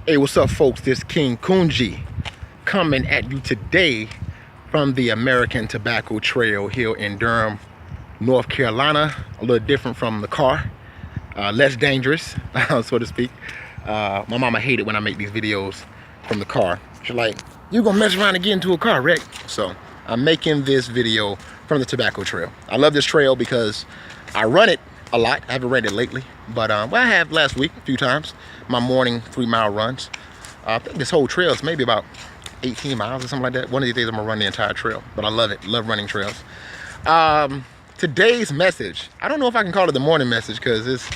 Hey, what's up, folks? This King Kunji coming at you today from the American Tobacco Trail here in Durham, North Carolina. A little different from the car, less dangerous, so to speak. My mama hated when I make these videos from the car. She's like, "You gonna mess around and get into a car wreck?" So I'm making this video from the Tobacco Trail. I love this trail because I run it a lot. I haven't ran it lately, but well, I have last week a few times. My morning 3-mile runs. I think this whole trail is maybe about 18 miles or something like that. One of these days I'm gonna run the entire trail, but I love it. Love running trails. Today's message, I don't know if I can call it the morning message because it's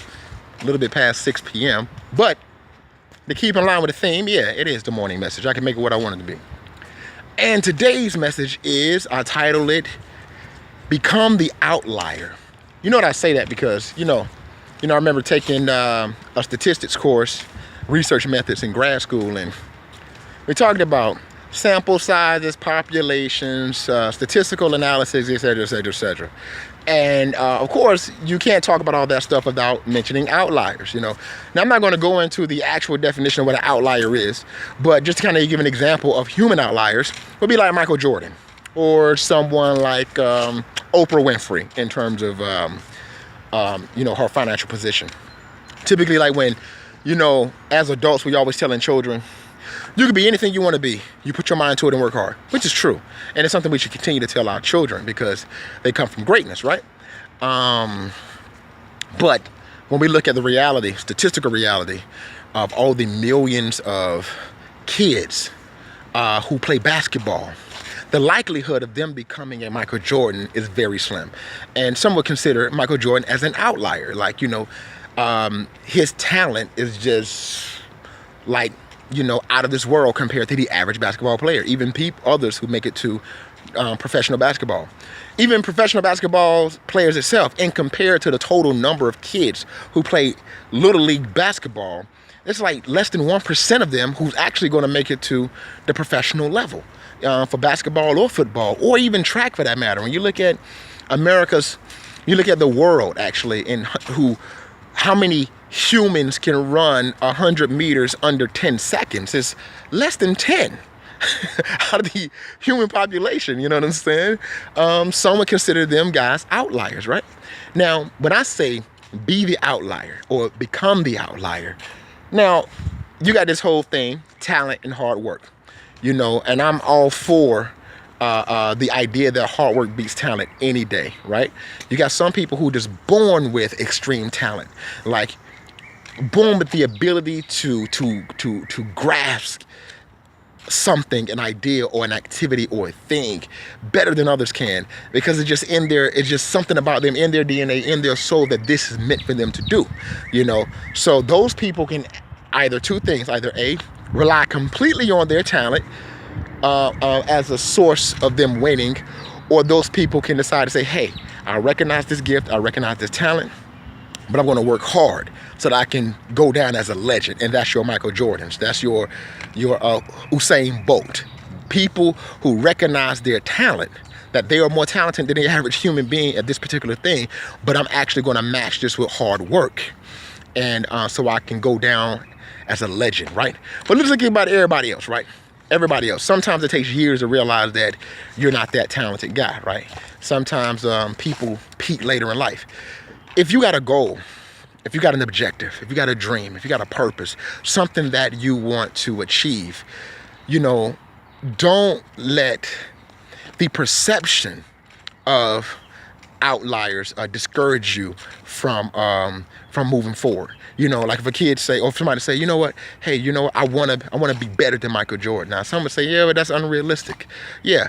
a little bit past 6 p.m. But to keep in line with the theme, yeah, it is the morning message. I can make it what I want it to be. And today's message is, I titled it, Become the Outlier. You know what I say that because, you know, I remember taking a statistics course, research methods in grad school, and we talked about sample sizes, populations, statistical analysis, et cetera, et cetera, et cetera. And of course, you can't talk about all that stuff without mentioning outliers, you know. Now, I'm not going to go into the actual definition of what an outlier is, but just to kind of give an example of human outliers would be like Michael Jordan or someone like Oprah Winfrey in terms of you know, her financial position. Typically, like when, you know, as adults, we always telling children, you can be anything you want to be. You put your mind to it and work hard, which is true. And it's something we should continue to tell our children because they come from greatness, right? But when we look at the reality, statistical reality of all the millions of kids who play basketball, the likelihood of them becoming a Michael Jordan is very slim. And some would consider Michael Jordan as an outlier. Like, you know, his talent is just like, you know, out of this world compared to the average basketball player. Even others who make it to professional basketball. Even professional basketball players itself, and compared to the total number of kids who play Little League basketball, it's like less than 1% of them who's actually going to make it to the professional level. For basketball or football, or even track for that matter. When you look at you look at the world actually, and how many humans can run 100 meters under 10 seconds. It's less than 10 out of the human population, you know what I'm saying? Some would consider them guys outliers, right? Now, when I say be the outlier or become the outlier, now you got this whole thing, talent and hard work. You know, and I'm all for the idea that hard work beats talent any day, right? You got some people who are just born with extreme talent, like born with the ability to grasp something, an idea or an activity or a thing better than others can, because it's just in there, it's just something about them in their DNA, in their soul, that this is meant for them to do, you know? So those people can either two things, either A, rely completely on their talent as a source of them winning, or those people can decide to say, hey, I recognize this gift, I recognize this talent, but I'm going to work hard so that I can go down as a legend. And that's your Michael Jordans, that's your Usain Bolt. People who recognize their talent, that they are more talented than the average human being at this particular thing, but I'm actually going to match this with hard work, and so I can go down as a legend, right? But let's think about everybody else, right? Everybody else. Sometimes it takes years to realize that you're not that talented guy, right? Sometimes people peak later in life. If you got a goal, if you got an objective, if you got a dream, if you got a purpose, something that you want to achieve, you know, don't let the perception of outliers discourage you from moving forward. You know, like if a kid say, or if somebody say, you know what, hey, you know what, I wanna be better than Michael Jordan. Now some would say, yeah, but that's unrealistic. Yeah,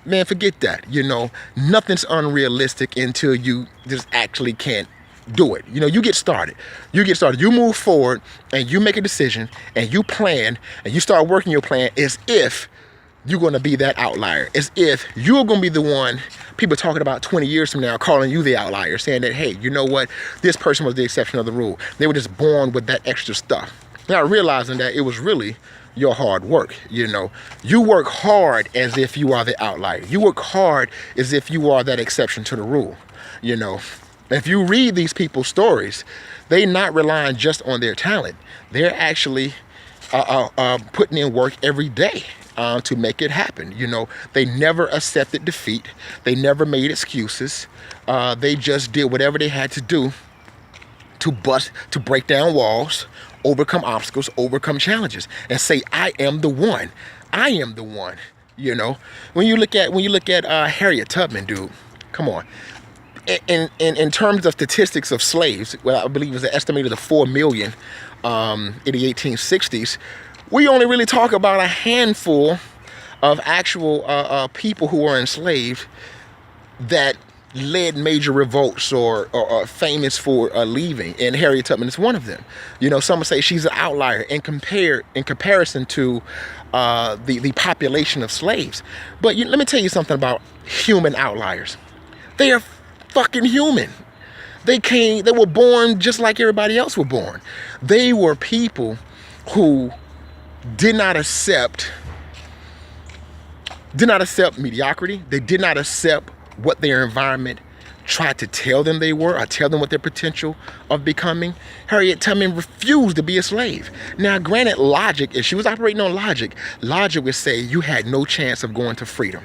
man, forget that. You know, nothing's unrealistic until you just actually can't do it. You know, you get started, you move forward, and you make a decision, and you plan, and you start working your plan as if you're going to be that outlier, as if you're going to be the one people talking about 20 years from now, calling you the outlier, saying that, hey, you know what, this person was the exception of the rule. They were just born with that extra stuff. Not realizing that it was really your hard work. You know, you work hard as if you are the outlier. You work hard as if you are that exception to the rule. You know, if you read these people's stories, they're not relying just on their talent. They're actually putting in work every day to make it happen. You know, they never accepted defeat. They never made excuses. They just did whatever they had to do to break down walls, overcome obstacles, overcome challenges, and say, I am the one. I am the one. You know, when you look at Harriet Tubman, dude, come on. In terms of statistics of slaves, well, I believe it was estimated of 4 million in the 1860s. We only really talk about a handful of actual people who were enslaved that led major revolts or are famous for leaving, and Harriet Tubman is one of them. You know, some would say she's an outlier in comparison to the population of slaves. But let me tell you something about human outliers. They are fucking human. They were born just like everybody else were born. They were people who did not accept mediocrity. They did not accept what their environment tried to tell them they were, or tell them what their potential of becoming. Harriet Tubman refused to be a slave. Now, granted, if she was operating on logic would say you had no chance of going to freedom.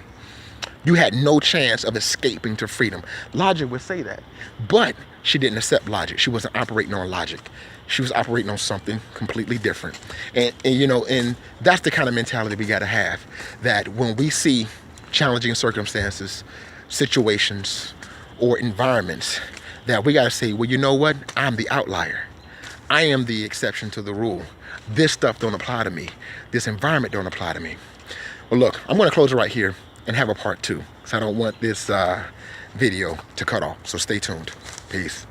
You had no chance of escaping to freedom. Logic would say that. But she didn't accept logic. She wasn't operating on logic. She was operating on something completely different. And you know, and that's the kind of mentality we got to have, that when we see challenging circumstances, situations, or environments, that we got to say, well, you know what? I'm the outlier. I am the exception to the rule. This stuff don't apply to me. This environment don't apply to me. Well, look, I'm going to close it right here and have a part 2, because I don't want this video to cut off. So stay tuned. Peace.